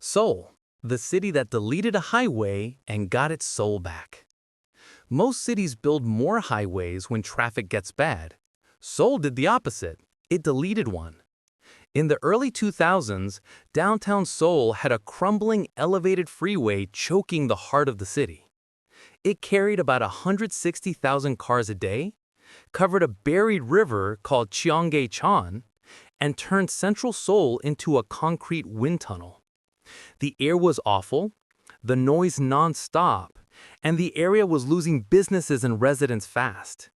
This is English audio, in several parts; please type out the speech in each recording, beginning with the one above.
Seoul, the city that deleted a highway and got its soul back. Most cities build more highways when traffic gets bad. Seoul did the opposite. It deleted one. In the early 2000s, downtown Seoul had a crumbling elevated freeway choking the heart of the city. It carried about 160,000 cars a day, covered a buried river called Cheonggyecheon, and turned central Seoul into a concrete wind tunnel. The air was awful, the noise non-stop, and the area was losing businesses and residents fast.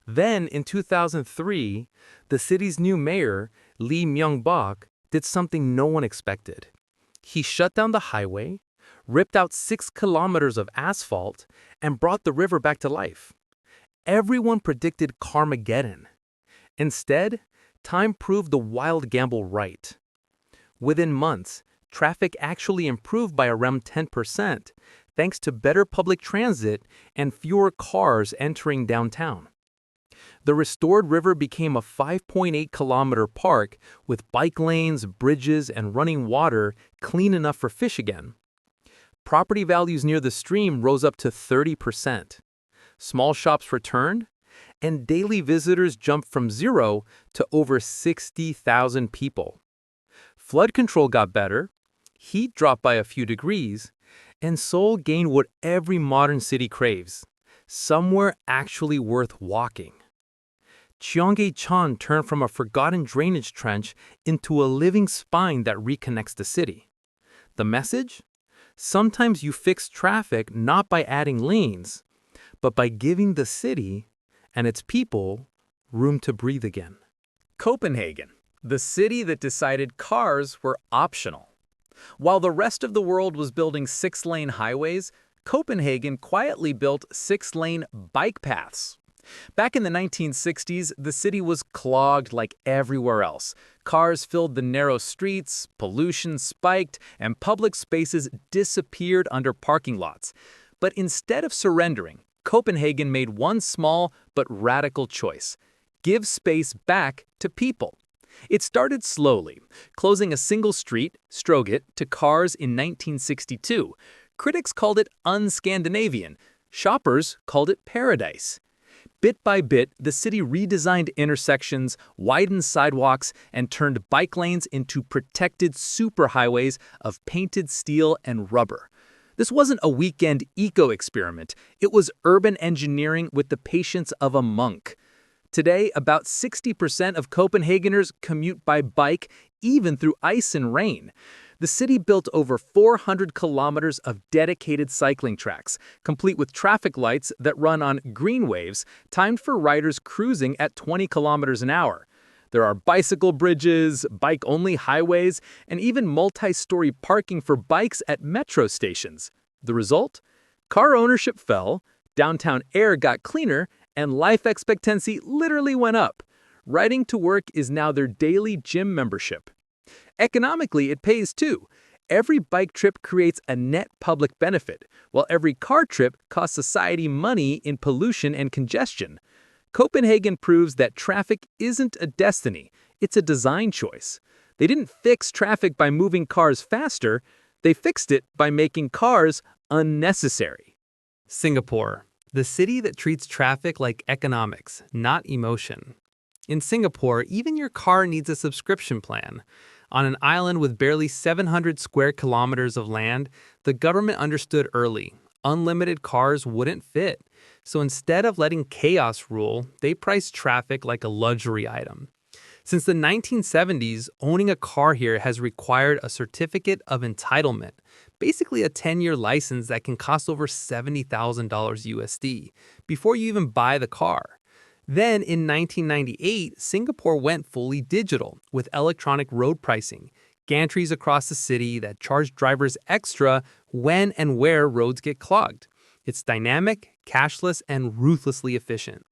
Then, in 2003, the city's new mayor, Lee Myung-bak, did something no one expected. He shut down the highway, ripped out 6 kilometers of asphalt, and brought the river back to life. Everyone predicted Carmageddon. Instead, time proved the wild gamble right. Within months, traffic actually improved by around 10%, thanks to better public transit and fewer cars entering downtown. The restored river became a 5.8-kilometer park with bike lanes, bridges, and running water clean enough for fish again. Property values near the stream rose up to 30%. Small shops returned, and daily visitors jumped from 0 to over 60,000 people. Flood control got better, heat dropped by a few degrees, and Seoul gained what every modern city craves: somewhere actually worth walking. Cheonggyecheon turned from a forgotten drainage trench into a living spine that reconnects the city. The message? Sometimes you fix traffic not by adding lanes, but by giving the city and its people room to breathe again. Copenhagen, the city that decided cars were optional. While the rest of the world was building 6-lane highways, Copenhagen quietly built 6-lane bike paths. Back in the 1960s, the city was clogged like everywhere else. Cars filled the narrow streets, pollution spiked, and public spaces disappeared under parking lots. But instead of surrendering, Copenhagen made one small but radical choice: give space back to people. It started slowly, closing a single street, Stroget, to cars in 1962. Critics called it un-Scandinavian. Shoppers called it paradise. Bit by bit, the city redesigned intersections, widened sidewalks, and turned bike lanes into protected superhighways of painted steel and rubber. This wasn't a weekend eco-experiment. It was urban engineering with the patience of a monk. Today, about 60% of Copenhageners commute by bike, even through ice and rain. The city built over 400 kilometers of dedicated cycling tracks, complete with traffic lights that run on green waves, timed for riders cruising at 20 kilometers an hour. There are bicycle bridges, bike-only highways, and even multi-story parking for bikes at metro stations. The result? Car ownership fell, downtown air got cleaner, and life expectancy literally went up. Riding to work is now their daily gym membership. Economically, it pays too. Every bike trip creates a net public benefit, while every car trip costs society money in pollution and congestion. Copenhagen proves that traffic isn't a destiny, it's a design choice. They didn't fix traffic by moving cars faster, they fixed it by making cars unnecessary. Singapore, the city that treats traffic like economics, not emotion. In Singapore, even your car needs a subscription plan. On an island with barely 700 square kilometers of land, the government understood early: unlimited cars wouldn't fit. So instead of letting chaos rule, they priced traffic like a luxury item. Since the 1970s, owning a car here has required a certificate of entitlement, basically a 10-year license that can cost over $70,000 USD, before you even buy the car. Then, in 1998, Singapore went fully digital with electronic road pricing, gantries across the city that charge drivers extra when and where roads get clogged. It's dynamic, cashless, and ruthlessly efficient.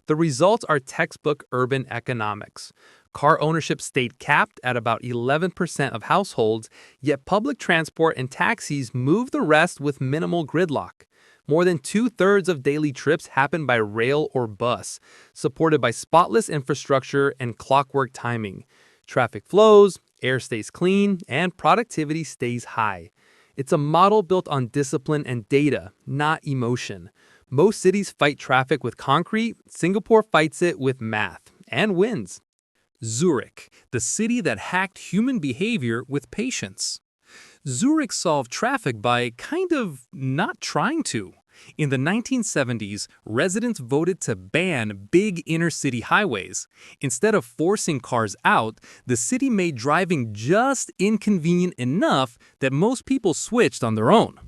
The results are textbook urban economics. Car ownership stayed capped at about 11% of households, yet public transport and taxis moved the rest with minimal gridlock. More than 2/3 of daily trips happen by rail or bus, supported by spotless infrastructure and clockwork timing. Traffic flows, Air stays clean, and productivity stays high. It's a model built on discipline and data, not emotion. Most cities fight traffic with concrete. Singapore fights it with math and wins. Zurich, the city that hacked human behavior with patience. Zurich solved traffic by kind of not trying to. In the 1970s, residents voted to ban big inner-city highways. Instead of forcing cars out, the city made driving just inconvenient enough that most people switched on their own.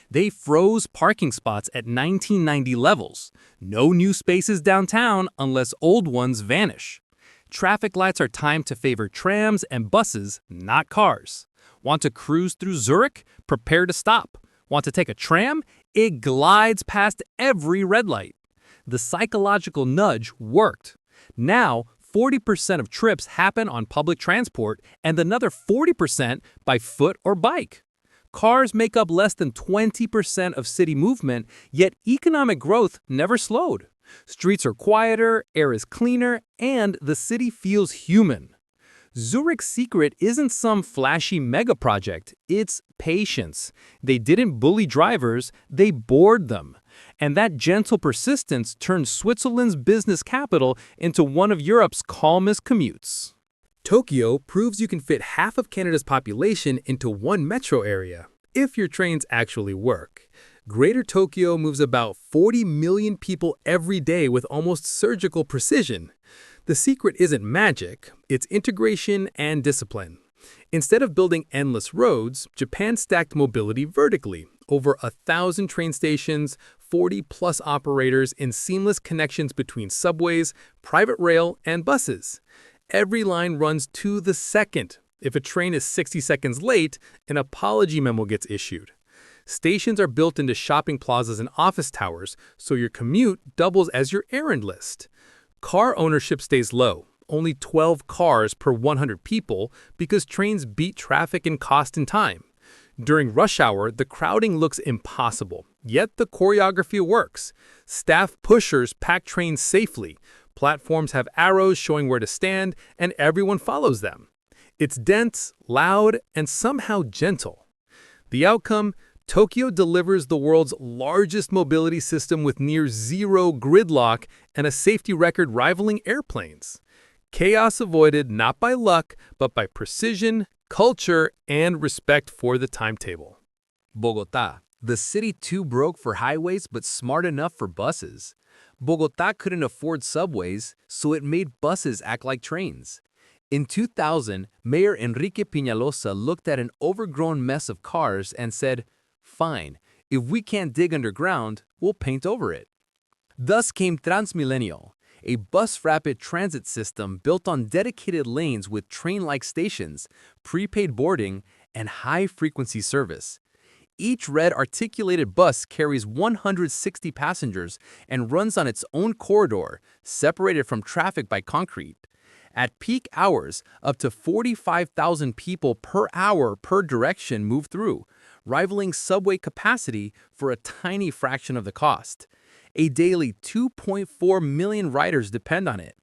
They froze parking spots at 1990 levels. No new spaces downtown unless old ones vanish. Traffic lights are timed to favor trams and buses, not cars. Want to cruise through Zurich? Prepare to stop. Want to take a tram? It glides past every red light. The psychological nudge worked. Now, 40% of trips happen on public transport and another 40% by foot or bike. Cars make up less than 20% of city movement, yet economic growth never slowed. Streets are quieter, air is cleaner, and the city feels human. Zurich's secret isn't some flashy mega project, it's patience. They didn't bully drivers, they bored them. And that gentle persistence turned Switzerland's business capital into one of Europe's calmest commutes. Tokyo proves you can fit half of Canada's population into one metro area, if your trains actually work. Greater Tokyo moves about 40 million people every day with almost surgical precision. The secret isn't magic, it's integration and discipline. Instead of building endless roads, Japan stacked mobility vertically, over 1,000 train stations, 40-plus operators, and seamless connections between subways, private rail, and buses. Every line runs to the second. If a train is 60 seconds late, an apology memo gets issued. Stations are built into shopping plazas and office towers, so your commute doubles as your errand list. Car ownership stays low, only 12 cars per 100 people, because trains beat traffic in cost and time. During rush hour, the crowding looks impossible, yet the choreography works. Staff pushers pack trains safely. Platforms have arrows showing where to stand, and everyone follows them. It's dense, loud, and somehow gentle. The outcome? Tokyo delivers the world's largest mobility system with near-zero gridlock and a safety record rivaling airplanes. Chaos avoided not by luck, but by precision, culture, and respect for the timetable. Bogotá, the city too broke for highways but smart enough for buses. Bogotá couldn't afford subways, so it made buses act like trains. In 2000, Mayor Enrique Peñalosa looked at an overgrown mess of cars and said, "Fine, if we can't dig underground, we'll paint over it." Thus came Transmilenio, a bus rapid transit system built on dedicated lanes with train-like stations, prepaid boarding, and high-frequency service. Each red articulated bus carries 160 passengers and runs on its own corridor, separated from traffic by concrete. At peak hours, up to 45,000 people per hour per direction move through, rivaling subway capacity for a tiny fraction of the cost. A daily 2.4 million riders depend on it.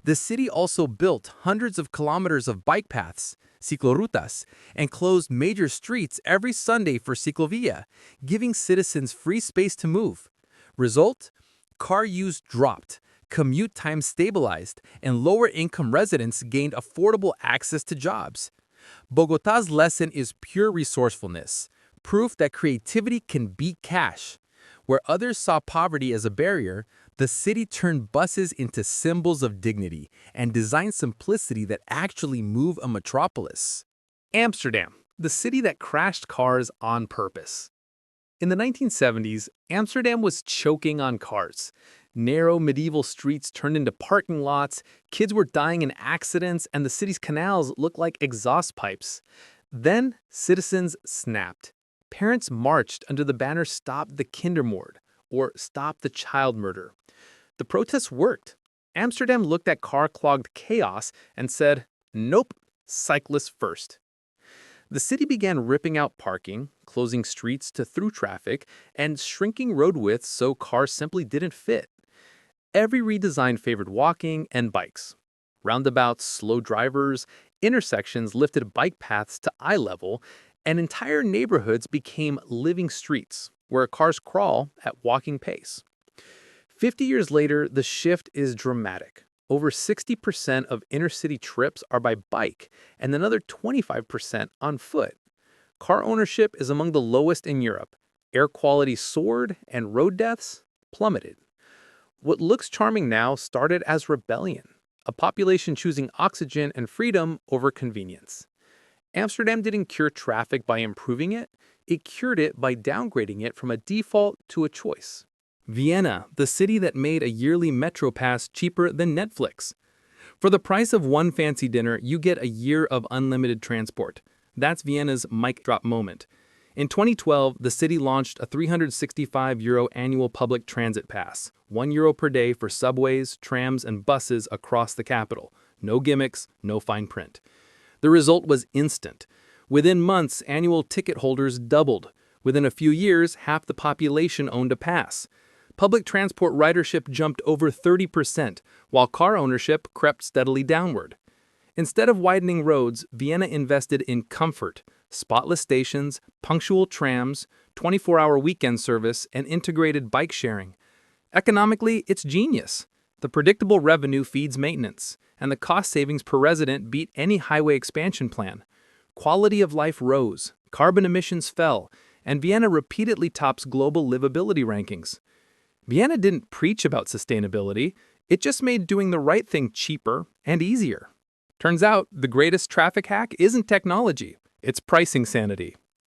The city also built hundreds of kilometers of bike paths, ciclorutas, and closed major streets every Sunday for ciclovia, giving citizens free space to move. Result? Car use dropped, commute time stabilized, and lower-income residents gained affordable access to jobs. Bogotá's lesson is pure resourcefulness, proof that creativity can beat cash. Where others saw poverty as a barrier, the city turned buses into symbols of dignity and designed simplicity that actually move a metropolis. Amsterdam, the city that crashed cars on purpose. In the 1970s, Amsterdam was choking on cars. Narrow medieval streets turned into parking lots, kids were dying in accidents, and the city's canals looked like exhaust pipes. Then, citizens snapped. Parents marched under the banner "Stop the Kindermord," or "Stop the Child Murder." The protests worked. Amsterdam looked at car-clogged chaos and said, "Nope, cyclists first." The city began ripping out parking, closing streets to through traffic, and shrinking road widths so cars simply didn't fit. Every redesign favored walking and bikes. Roundabouts, slow drivers, Intersections lifted bike paths to eye level, and entire neighborhoods became living streets where cars crawl at walking pace. 50 years later, the shift is dramatic. Over 60% of inner-city trips are by bike, and another 25% on foot. Car ownership is among the lowest in Europe. Air quality soared, and road deaths plummeted. What looks charming now started as rebellion, a population choosing oxygen and freedom over convenience. Amsterdam didn't cure traffic by improving it, it cured it by downgrading it from a default to a choice. Vienna, the city that made a yearly metro pass cheaper than Netflix. For the price of one fancy dinner, you get a year of unlimited transport. That's Vienna's mic drop moment. In 2012, the city launched a €365 annual public transit pass, €1 per day for subways, trams, and buses across the capital. No gimmicks, no fine print. The result was instant. Within months, annual ticket holders doubled. Within a few years, half the population owned a pass. Public transport ridership jumped over 30%, while car ownership crept steadily downward. Instead of widening roads, Vienna invested in comfort, spotless stations, punctual trams, 24-hour weekend service, and integrated bike sharing. Economically, it's genius. The predictable revenue feeds maintenance, and the cost savings per resident beat any highway expansion plan. Quality of life rose, carbon emissions fell, and Vienna repeatedly tops global livability rankings. Vienna didn't preach about sustainability, it just made doing the right thing cheaper and easier. Turns out, the greatest traffic hack isn't technology, it's pricing sanity.